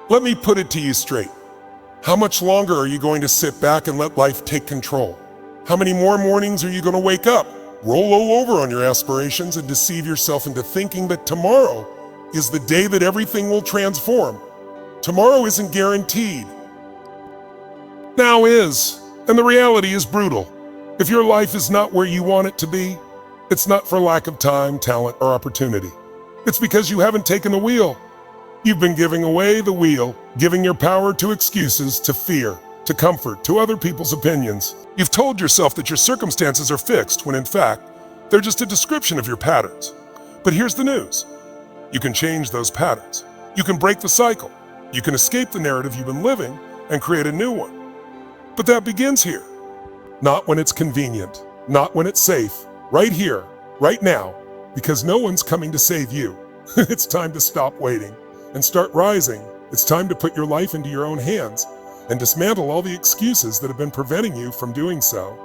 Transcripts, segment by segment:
Let me put it to you straight. How much longer are you going to sit back and let life take control? How many more mornings are you going to wake up, roll over on your aspirations, and deceive yourself into thinking that tomorrow is the day that everything will transform? Tomorrow isn't guaranteed. Now is, and the reality is brutal. If your life is not where you want it to be, it's not for lack of time, talent, or opportunity. It's because you haven't taken the wheel. You've been giving away the wheel, giving your power to excuses, to fear, to comfort, to other people's opinions. You've told yourself that your circumstances are fixed when in fact, they're just a description of your patterns. But here's the news. You can change those patterns. You can break the cycle. You can escape the narrative you've been living and create a new one. But that begins here. Not when it's convenient, not when it's safe, right here, right now, because no one's coming to save you. It's time to stop waiting and start rising. It's time to put your life into your own hands and dismantle all the excuses that have been preventing you from doing so.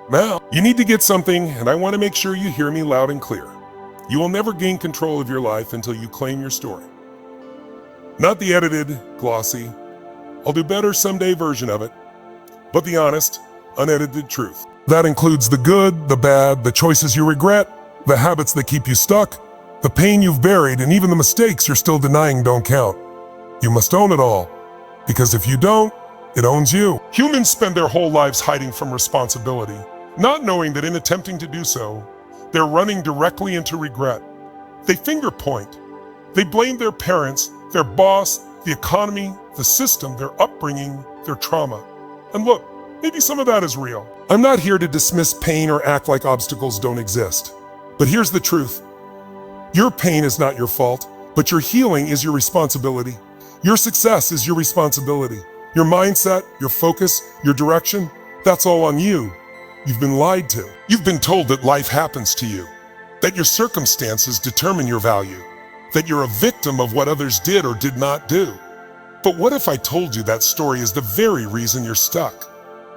Now, you need to get something, and I want to make sure you hear me loud and clear. You will never gain control of your life until you claim your story. Not the edited, glossy, I'll do better someday version of it, but the honest, unedited truth. That includes the good, the bad, the choices you regret, the habits that keep you stuck, the pain you've buried, and even the mistakes you're still denying don't count. You must own it all, because if you don't, it owns you. Humans spend their whole lives hiding from responsibility, not knowing that in attempting to do so, they're running directly into regret. They finger point. They blame their parents, their boss, the economy, the system, their upbringing, their trauma. And look, maybe some of that is real. I'm not here to dismiss pain or act like obstacles don't exist. But here's the truth. Your pain is not your fault, but your healing is your responsibility. Your success is your responsibility. Your mindset, your focus, your direction, that's all on you. You've been lied to. You've been told that life happens to you, that your circumstances determine your value, that you're a victim of what others did or did not do. But what if I told you that story is the very reason you're stuck?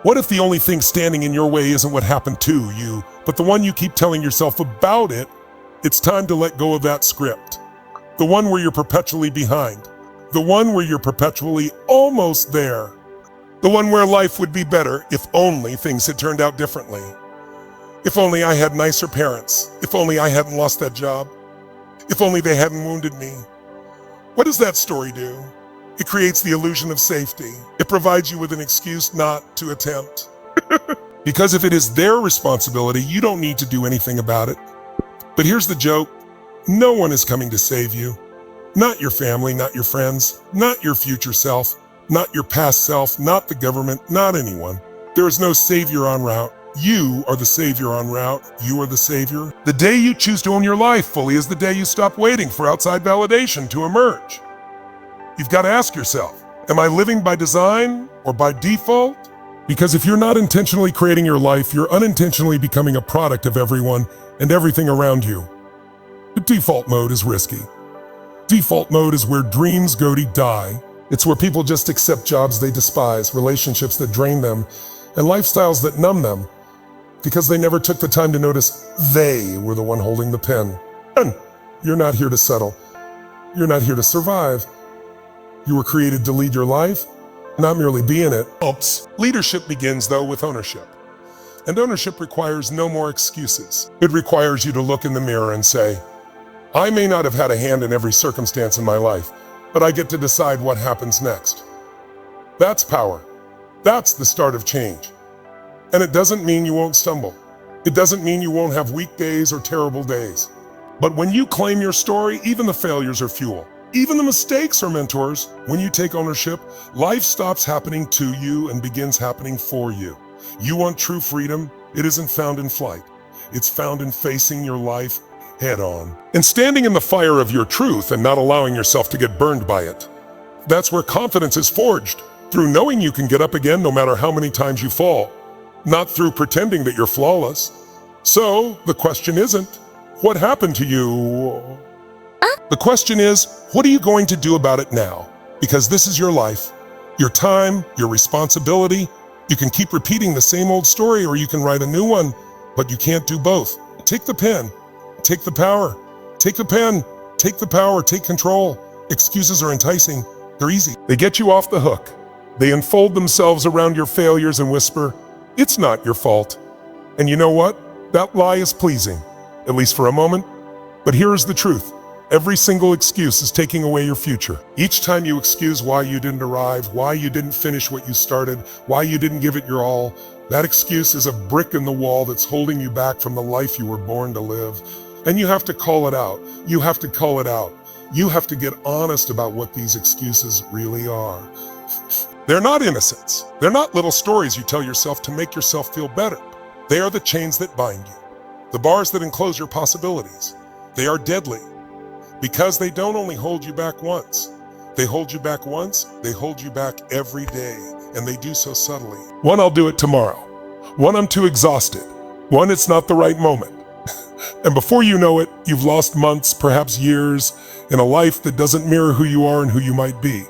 What if the only thing standing in your way isn't what happened to you, but the one you keep telling yourself about it? It's time to let go of that script. The one where you're perpetually behind. The one where you're perpetually almost there. The one where life would be better if only things had turned out differently. If only I had nicer parents. If only I hadn't lost that job. If only they hadn't wounded me. What does that story do? It creates the illusion of safety. It provides you with an excuse not to attempt. Because if it is their responsibility, you don't need to do anything about it. But here's the joke. No one is coming to save you. Not your family, not your friends, not your future self, not your past self, not the government, not anyone. There is no savior en route. You are the savior en route. You are the savior. The day you choose to own your life fully is the day you stop waiting for outside validation to emerge. You've got to ask yourself, am I living by design or by default? Because if you're not intentionally creating your life, you're unintentionally becoming a product of everyone and everything around you. The default mode is risky. Default mode is where dreams go to die. It's where people just accept jobs they despise, relationships that drain them, and lifestyles that numb them, because they never took the time to notice they were the one holding the pen. And you're not here to settle. You're not here to survive. You were created to lead your life, not merely be in it. Oops. Leadership begins, though, with ownership. And ownership requires no more excuses. It requires you to look in the mirror and say, I may not have had a hand in every circumstance in my life, but I get to decide what happens next. That's power. That's the start of change. And it doesn't mean you won't stumble. It doesn't mean you won't have weak days or terrible days. But when you claim your story, even the failures are fuel. Even the mistakes are mentors. When you take ownership, life stops happening to you and begins happening for you. You want true freedom? It isn't found in flight. It's found in facing your life head on and standing in the fire of your truth and not allowing yourself to get burned by it. That's where confidence is forged, through knowing you can get up again no matter how many times you fall, not through pretending that you're flawless. So the question isn't, what happened to you? The question is, what are you going to do about it now? Because this is your life, your time, your responsibility. You can keep repeating the same old story or you can write a new one, but you can't do both. Take the pen, take the power, take the pen, take the power, take control. Excuses are enticing, They're easy. They get you off the hook. They unfold themselves around your failures and whisper, "It's not your fault." And you know what? That lie is pleasing, at least for a moment. But here is the truth. Every single excuse is taking away your future. Each time you excuse why you didn't arrive, why you didn't finish what you started, why you didn't give it your all, that excuse is a brick in the wall that's holding you back from the life you were born to live. And you have to call it out. You have to call it out. You have to get honest about what these excuses really are. They're not innocents. They're not little stories you tell yourself to make yourself feel better. They are the chains that bind you, the bars that enclose your possibilities. They are deadly because they don't only hold you back once. They hold you back once, they hold you back every day, and they do so subtly. One, I'll do it tomorrow. One, I'm too exhausted. One, it's not the right moment. And before you know it, you've lost months, perhaps years, in a life that doesn't mirror who you are and who you might be.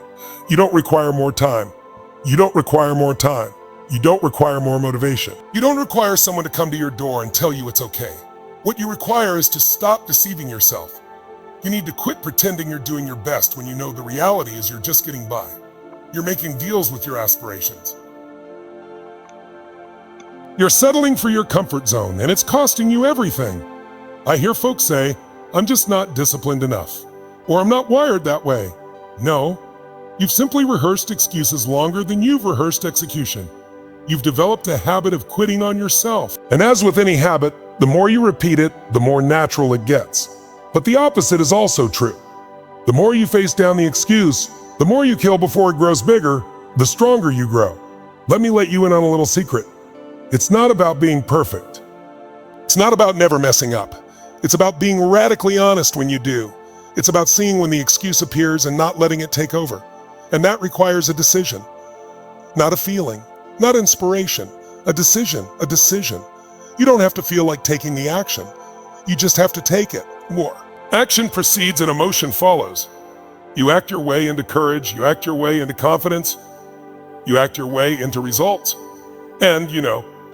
You don't require more time. You don't require more time. You don't require more motivation. You don't require someone to come to your door and tell you it's okay. What you require is to stop deceiving yourself. You need to quit pretending you're doing your best when you know the reality is you're just getting by. You're making deals with your aspirations. You're settling for your comfort zone, and it's costing you everything. I hear folks say, "I'm just not disciplined enough," or "I'm not wired that way." No, you've simply rehearsed excuses longer than you've rehearsed execution. You've developed a habit of quitting on yourself. And as with any habit, the more you repeat it, the more natural it gets. But the opposite is also true. The more you face down the excuse, the more you kill before it grows bigger, the stronger you grow. Let me let you in on a little secret. It's not about being perfect. It's not about never messing up. It's about being radically honest when you do. It's about seeing when the excuse appears and not letting it take over. And that requires a decision, not a feeling, not inspiration, a decision, a decision. You don't have to feel like taking the action. You just have to take it. More. Action precedes and emotion follows. You act your way into courage, you act your way into confidence, you act your way into results. And,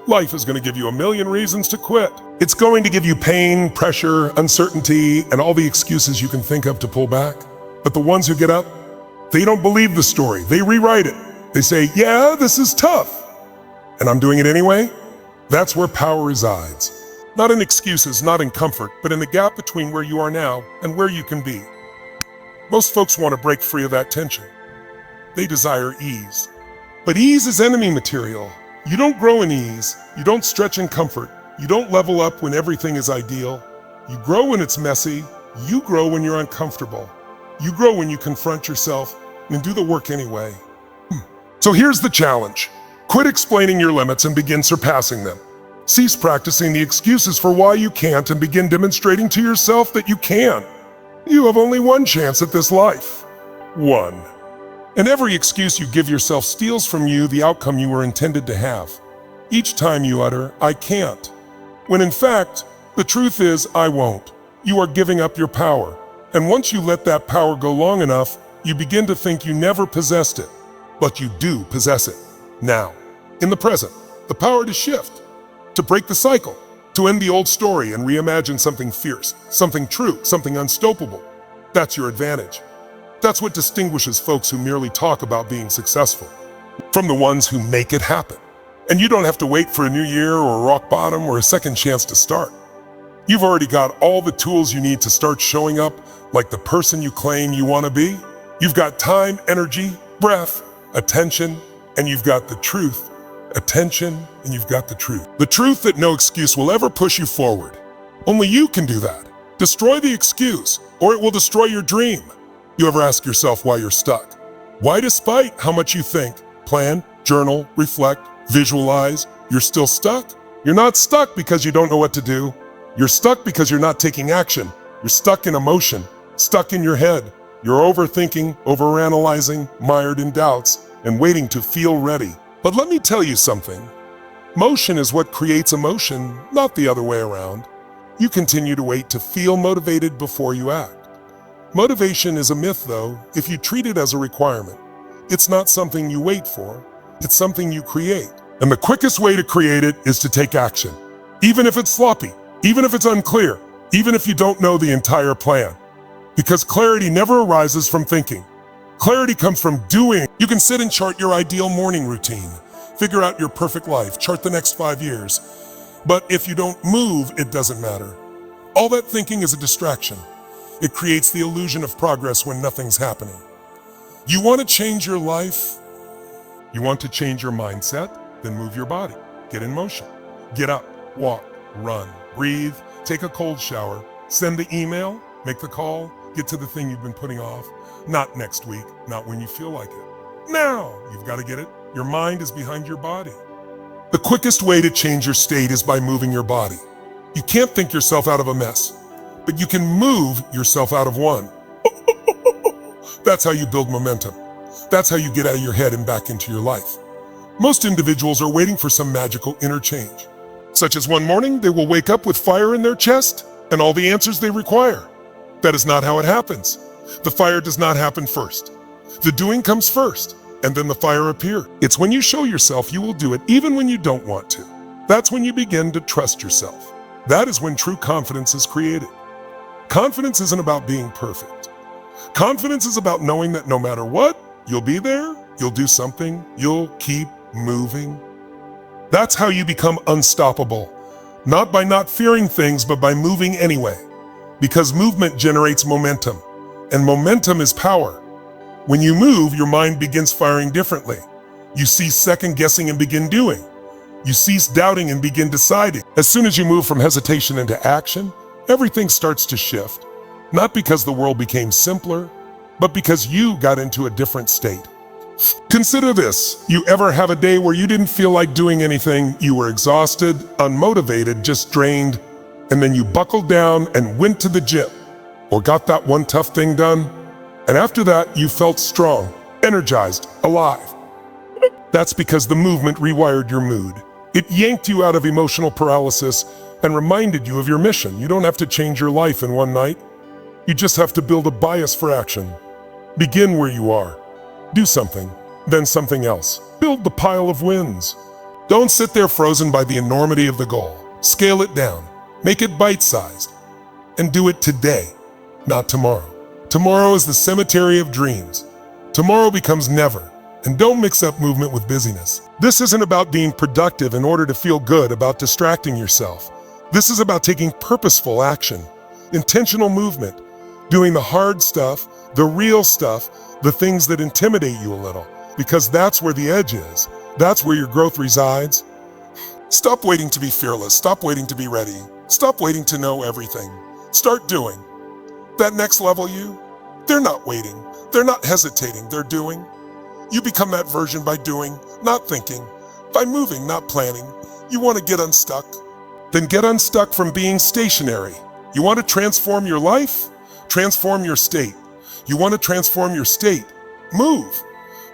life is going to give you a million reasons to quit. It's going to give you pain, pressure, uncertainty, and all the excuses you can think of to pull back. But the ones who get up, they don't believe the story. They rewrite it. They say, "Yeah, this is tough, and I'm doing it anyway." That's where power resides. Not in excuses, not in comfort, but in the gap between where you are now and where you can be. Most folks want to break free of that tension. They desire ease. But ease is enemy material. You don't grow in ease. You don't stretch in comfort. You don't level up when everything is ideal. You grow when it's messy. You grow when you're uncomfortable. You grow when you confront yourself and do the work anyway. So here's the challenge. Quit explaining your limits and begin surpassing them. Cease practicing the excuses for why you can't and begin demonstrating to yourself that you can. You have only one chance at this life. One. And every excuse you give yourself steals from you the outcome you were intended to have. Each time you utter, "I can't," when in fact, the truth is, "I won't." You are giving up your power. And once you let that power go long enough, you begin to think you never possessed it. But you do possess it. Now, in the present, the power to shift, to break the cycle, to end the old story and reimagine something fierce, something true, something unstoppable. That's your advantage. That's what distinguishes folks who merely talk about being successful from the ones who make it happen. And you don't have to wait for a new year or a rock bottom or a second chance to start. You've already got all the tools you need to start showing up like the person you claim you want to be. You've got time, energy, breath, attention, and you've got the truth. Attention, and you've got the truth. The truth that no excuse will ever push you forward. Only you can do that. Destroy the excuse, or it will destroy your dream. You ever ask yourself why you're stuck? Why, despite how much you think, plan, journal, reflect, visualize, you're still stuck? You're not stuck because you don't know what to do. You're stuck because you're not taking action. You're stuck in emotion, stuck in your head. You're overthinking, overanalyzing, mired in doubts, and waiting to feel ready. But let me tell you something. Motion is what creates emotion, not the other way around. You continue to wait to feel motivated before you act. Motivation is a myth, though, if you treat it as a requirement. It's not something you wait for, it's something you create. And the quickest way to create it is to take action. Even if it's sloppy, even if it's unclear, even if you don't know the entire plan. Because clarity never arises from thinking. Clarity comes from doing. You can sit and chart your ideal morning routine, figure out your perfect life, chart the next 5 years. But if you don't move, it doesn't matter. All that thinking is a distraction. It creates the illusion of progress when nothing's happening. You want to change your life? You want to change your mindset? Then move your body. Get in motion. Get up, walk, run, breathe, take a cold shower, send the email, make the call, get to the thing you've been putting off. Not next week, not when you feel like it. Now, you've got to get it. Your mind is behind your body. The quickest way to change your state is by moving your body. You can't think yourself out of a mess, but you can move yourself out of one. That's how you build momentum. That's how you get out of your head and back into your life. Most individuals are waiting for some magical interchange, such as one morning they will wake up with fire in their chest and all the answers they require. That is not how it happens. The fire does not happen first. The doing comes first, and then the fire appears. It's when you show yourself you will do it even when you don't want to. That's when you begin to trust yourself. That is when true confidence is created. Confidence isn't about being perfect. Confidence is about knowing that no matter what, you'll be there, you'll do something, you'll keep moving. That's how you become unstoppable. Not by not fearing things, but by moving anyway. Because movement generates momentum, and momentum is power. When you move, your mind begins firing differently. You cease second guessing and begin doing. You cease doubting and begin deciding. As soon as you move from hesitation into action, everything starts to shift. Not because the world became simpler, but because you got into a different state. Consider this. You ever have a day where you didn't feel like doing anything? You were exhausted, unmotivated, just drained, and then you buckled down and went to the gym or got that one tough thing done. And after that, you felt strong, energized, alive. That's because the movement rewired your mood. It yanked you out of emotional paralysis and reminded you of your mission. You don't have to change your life in one night. You just have to build a bias for action. Begin where you are. Do something, then something else. Build the pile of wins. Don't sit there frozen by the enormity of the goal. Scale it down. Make it bite-sized. And do it today, not tomorrow. Tomorrow is the cemetery of dreams. Tomorrow becomes never. And don't mix up movement with busyness. This isn't about being productive in order to feel good about distracting yourself. This is about taking purposeful action, intentional movement, doing the hard stuff, the real stuff, the things that intimidate you a little, because that's where the edge is. That's where your growth resides. Stop waiting to be fearless. Stop waiting to be ready. Stop waiting to know everything. Start doing. That next level you, they're not waiting. They're not hesitating. They're doing. You become that version by doing, not thinking, by moving, not planning. You want to get unstuck? Then get unstuck from being stationary. You want to transform your life? Transform your state. You want to transform your state? Move.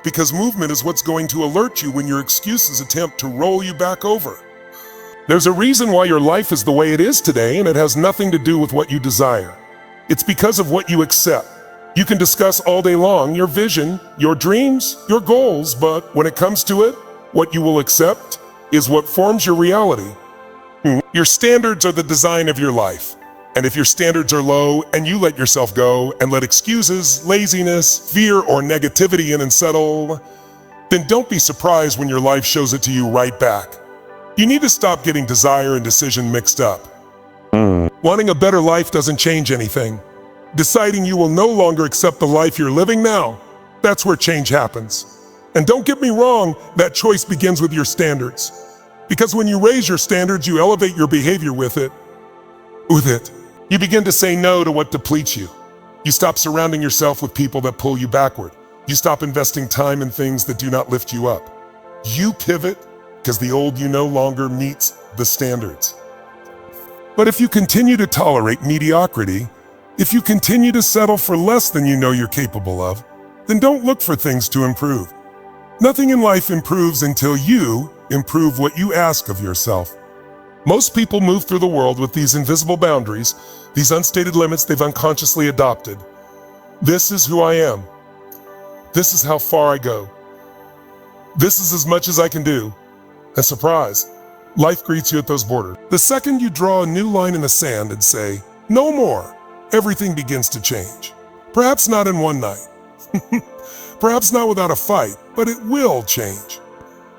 Because movement is what's going to alert you when your excuses attempt to roll you back over. There's a reason why your life is the way it is today, and it has nothing to do with what you desire. It's because of what you accept. You can discuss all day long your vision, your dreams, your goals, but when it comes to it, what you will accept is what forms your reality. Your standards are the design of your life. And if your standards are low and you let yourself go and let excuses, laziness, fear, or negativity in and settle, then don't be surprised when your life shows it to you right back. You need to stop getting desire and decision mixed up. Wanting a better life doesn't change anything. Deciding you will no longer accept the life you're living now, that's where change happens. And don't get me wrong, that choice begins with your standards. Because when you raise your standards, you elevate your behavior with it. You begin to say no to what depletes you. You stop surrounding yourself with people that pull you backward. You stop investing time in things that do not lift you up. You pivot because the old you no longer meets the standards. But if you continue to tolerate mediocrity, if you continue to settle for less than you know you're capable of, then don't look for things to improve. Nothing in life improves until you improve what you ask of yourself. Most people move through the world with these invisible boundaries, these unstated limits they've unconsciously adopted. This is who I am. This is how far I go. This is as much as I can do. And surprise, life greets you at those borders. The second you draw a new line in the sand and say, no more, everything begins to change. Perhaps not in one night, Perhaps not without a fight, but it will change.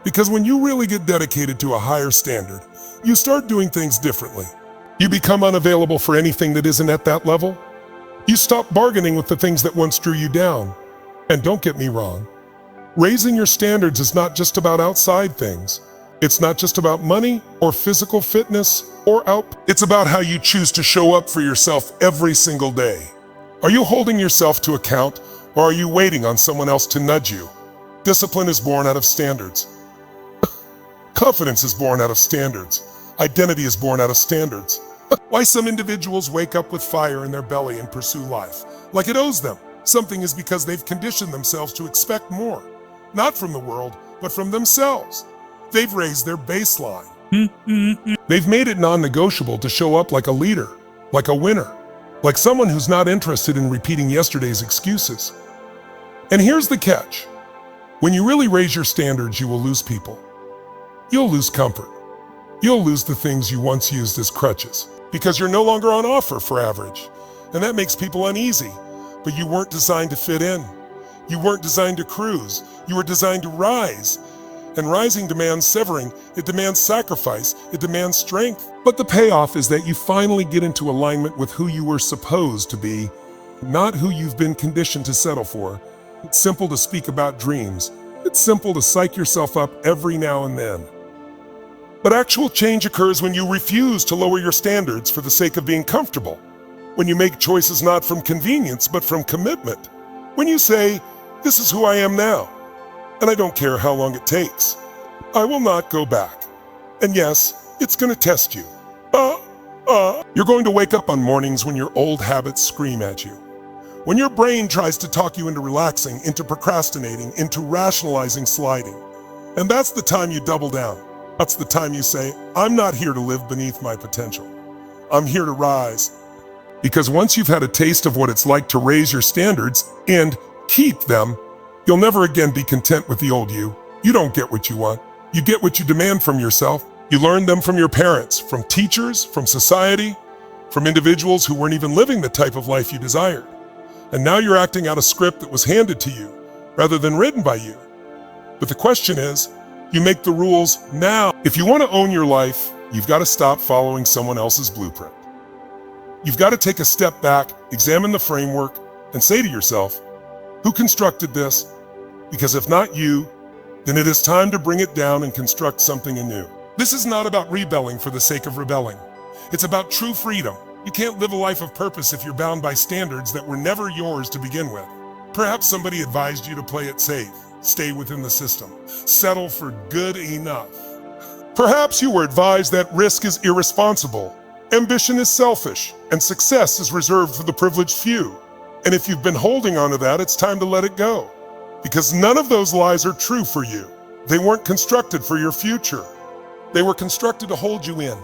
Because when you really get dedicated to a higher standard, you start doing things differently. You become unavailable for anything that isn't at that level. You stop bargaining with the things that once drew you down. And don't get me wrong, raising your standards is not just about outside things. It's not just about money or physical fitness or It's about how you choose to show up for yourself every single day. Are you holding yourself to account, or are you waiting on someone else to nudge you? Discipline is born out of standards. Confidence is born out of standards. Identity is born out of standards. Why some individuals wake up with fire in their belly and pursue life, like it owes them something, is because they've conditioned themselves to expect more, not from the world, but from themselves. They've raised their baseline. They've made it non-negotiable to show up like a leader, like a winner, like someone who's not interested in repeating yesterday's excuses. And here's the catch. When you really raise your standards, you will lose people. You'll lose comfort. You'll lose the things you once used as crutches, because you're no longer on offer for average. And that makes people uneasy. But you weren't designed to fit in. You weren't designed to cruise. You were designed to rise. And rising demands severing. It demands sacrifice. It demands strength. But the payoff is that you finally get into alignment with who you were supposed to be, not who you've been conditioned to settle for. It's simple to speak about dreams. It's simple to psych yourself up every now and then. But actual change occurs when you refuse to lower your standards for the sake of being comfortable. When you make choices not from convenience, but from commitment. When you say, this is who I am now, and I don't care how long it takes. I will not go back. And yes, it's going to test you. You're going to wake up on mornings when your old habits scream at you. When your brain tries to talk you into relaxing, into procrastinating, into rationalizing sliding. And that's the time you double down. That's the time you say, I'm not here to live beneath my potential. I'm here to rise. Because once you've had a taste of what it's like to raise your standards and keep them, you'll never again be content with the old you. You don't get what you want. You get what you demand from yourself. You learn them from your parents, from teachers, from society, from individuals who weren't even living the type of life you desired. And now you're acting out a script that was handed to you, rather than written by you. But the question is, you make the rules now. If you want to own your life, you've got to stop following someone else's blueprint. You've got to take a step back, examine the framework, and say to yourself, who constructed this? Because if not you, then it is time to bring it down and construct something anew. This is not about rebelling for the sake of rebelling. It's about true freedom. You can't live a life of purpose if you're bound by standards that were never yours to begin with. Perhaps somebody advised you to play it safe, stay within the system, settle for good enough. Perhaps you were advised that risk is irresponsible, ambition is selfish, and success is reserved for the privileged few. And if you've been holding on to that, it's time to let it go. Because none of those lies are true for you. They weren't constructed for your future. They were constructed to hold you in.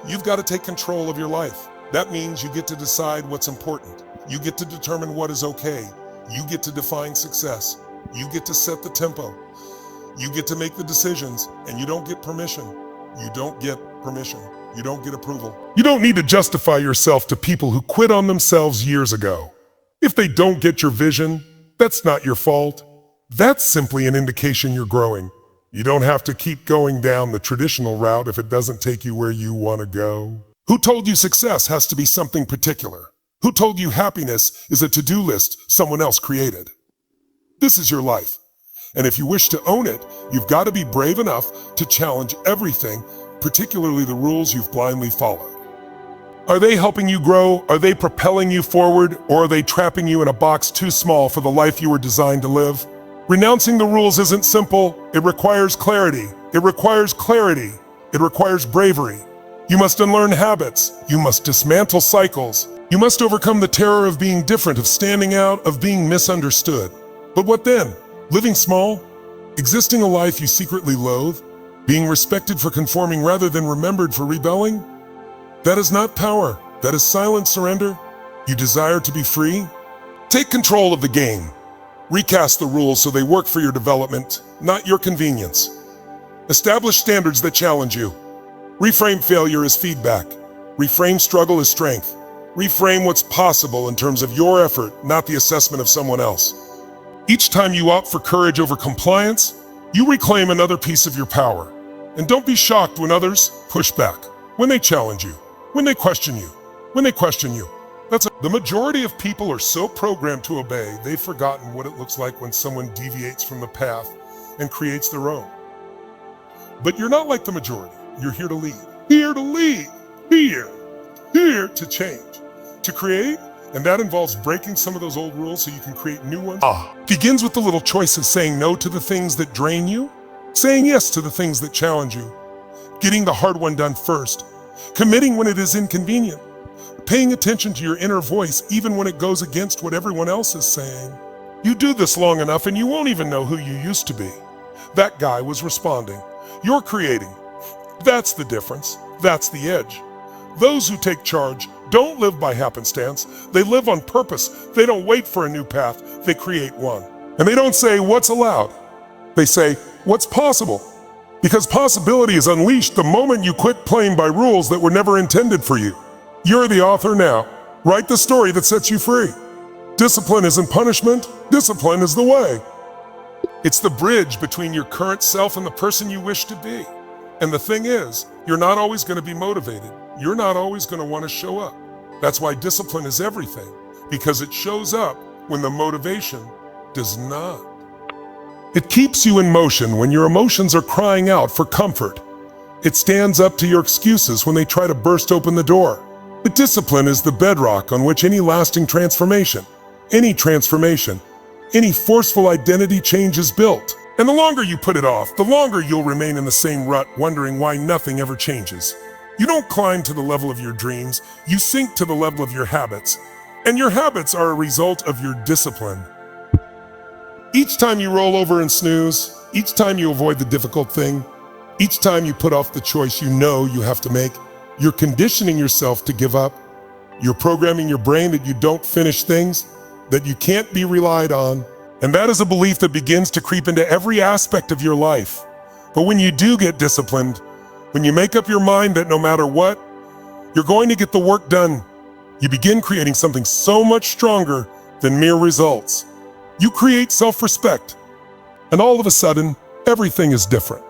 You've got to take control of your life. That means you get to decide what's important. You get to determine what is okay. You get to define success. You get to set the tempo. You get to make the decisions, and you don't get permission. You don't get permission. You don't get approval. You don't need to justify yourself to people who quit on themselves years ago. If they don't get your vision, that's not your fault. That's simply an indication you're growing. You don't have to keep going down the traditional route if it doesn't take you where you want to go. Who told you success has to be something particular? Who told you happiness is a to-do list someone else created? This is your life. And if you wish to own it, you've got to be brave enough to challenge everything, particularly the rules you've blindly followed. Are they helping you grow? Are they propelling you forward? Or are they trapping you in a box too small for the life you were designed to live? Renouncing the rules isn't simple. It requires clarity. It requires clarity. It requires bravery. You must unlearn habits. You must dismantle cycles. You must overcome the terror of being different, of standing out, of being misunderstood. But what then? Living small? Existing a life you secretly loathe? Being respected for conforming rather than remembered for rebelling? That is not power. That is silent surrender. You desire to be free? Take control of the game. Recast the rules so they work for your development, not your convenience. Establish standards that challenge you. Reframe failure as feedback. Reframe struggle as strength. Reframe what's possible in terms of your effort, not the assessment of someone else. Each time you opt for courage over compliance, you reclaim another piece of your power. And don't be shocked when others push back, when they challenge you, when they question you, The majority of people are so programmed to obey, they've forgotten what it looks like when someone deviates from the path and creates their own. But you're not like the majority. You're here to lead. Here to lead. Here to change. To create, and that involves breaking some of those old rules so you can create new ones. Begins with the little choice of saying no to the things that drain you, saying yes to the things that challenge you, getting the hard one done first, committing when it is inconvenient, paying attention to your inner voice even when it goes against what everyone else is saying. You do this long enough and you won't even know who you used to be. That guy was responding. You're creating. That's the difference. That's the edge. Those who take charge don't live by happenstance. They live on purpose. They don't wait for a new path. They create one. And they don't say, what's allowed? They say, what's possible? Because possibility is unleashed the moment you quit playing by rules that were never intended for you. You're the author now. Write the story that sets you free. Discipline isn't punishment. Discipline is the way. It's the bridge between your current self and the person you wish to be. And the thing is, you're not always going to be motivated. You're not always going to want to show up. That's why discipline is everything, because it shows up when the motivation does not. It keeps you in motion when your emotions are crying out for comfort. It stands up to your excuses when they try to burst open the door. But discipline is the bedrock on which any lasting transformation, any forceful identity change is built. And the longer you put it off, the longer you'll remain in the same rut, wondering why nothing ever changes. You don't climb to the level of your dreams, you sink to the level of your habits. And your habits are a result of your discipline. Each time you roll over and snooze, each time you avoid the difficult thing, each time you put off the choice you know you have to make, you're conditioning yourself to give up. You're programming your brain that you don't finish things, that you can't be relied on. And that is a belief that begins to creep into every aspect of your life. But when you do get disciplined, when you make up your mind that no matter what, you're going to get the work done, you begin creating something so much stronger than mere results. You create self-respect. And all of a sudden, everything is different.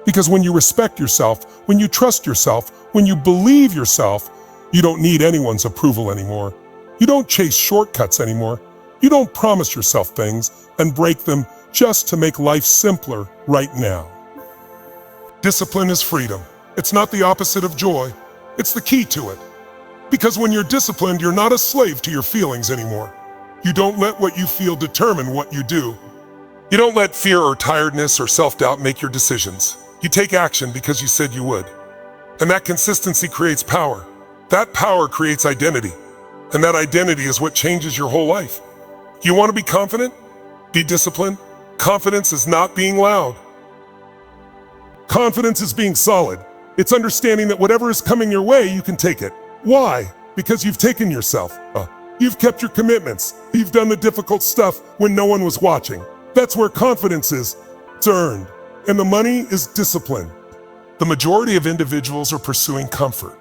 Because when you respect yourself, when you trust yourself, when you believe yourself, you don't need anyone's approval anymore. You don't chase shortcuts anymore. You don't promise yourself things and break them just to make life simpler right now. Discipline is freedom. It's not the opposite of joy. It's the key to it. Because when you're disciplined, you're not a slave to your feelings anymore. You don't let what you feel determine what you do. You don't let fear or tiredness or self-doubt make your decisions. You take action because you said you would. And that consistency creates power. That power creates identity. And that identity is what changes your whole life. You want to be confident? Be disciplined. Confidence is not being loud. Confidence is being solid. It's understanding that whatever is coming your way, you can take it. Why? Because you've taken yourself. You've kept your commitments. You've done the difficult stuff when no one was watching. That's where confidence is. It's earned. And the money is discipline. The majority of individuals are pursuing comfort.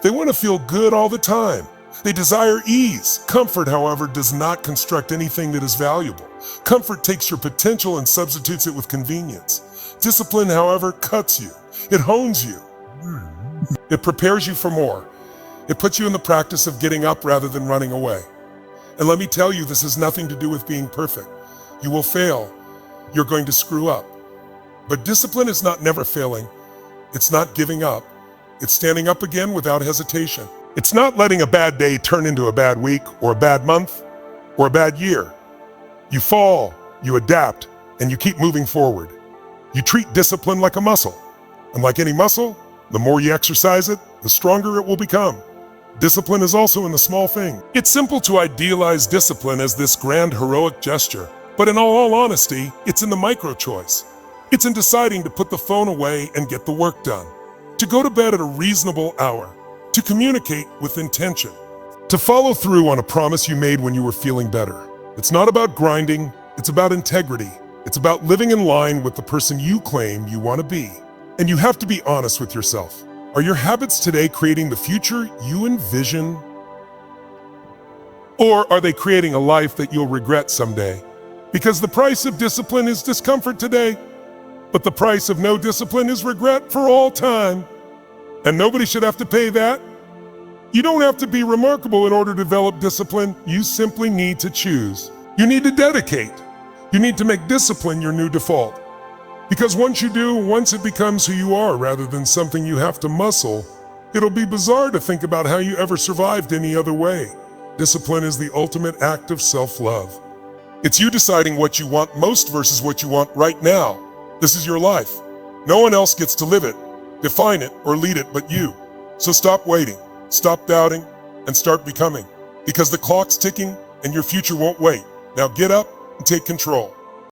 They want to feel good all the time. They desire ease. Comfort, however, does not construct anything that is valuable. Comfort takes your potential and substitutes it with convenience. Discipline, however, cuts you. It hones you. It prepares you for more. It puts you in the practice of getting up rather than running away. And let me tell you, this has nothing to do with being perfect. You will fail. You're going to screw up. But discipline is not never failing. It's not giving up. It's standing up again without hesitation. It's not letting a bad day turn into a bad week or a bad month or a bad year. You fall, you adapt, and you keep moving forward. You treat discipline like a muscle. And like any muscle, the more you exercise it, the stronger it will become. Discipline is also in the small thing. It's simple to idealize discipline as this grand heroic gesture. But in all honesty, it's in the micro choice. It's in deciding to put the phone away and get the work done. To go to bed at a reasonable hour. To communicate with intention. To follow through on a promise you made when you were feeling better. It's not about grinding, it's about integrity. It's about living in line with the person you claim you want to be. And you have to be honest with yourself. Are your habits today creating the future you envision? Or are they creating a life that you'll regret someday? Because the price of discipline is discomfort today, but the price of no discipline is regret for all time. And nobody should have to pay that. You don't have to be remarkable in order to develop discipline. You simply need to choose. You need to dedicate. You need to make discipline your new default. Because once you do, once it becomes who you are rather than something you have to muscle, it'll be bizarre to think about how you ever survived any other way. Discipline is the ultimate act of self-love. It's you deciding what you want most versus what you want right now. This is your life. No one else gets to live it, define it, or lead it but you. So stop waiting, stop doubting, and start becoming. Because the clock's ticking and your future won't wait. Now get up and take control.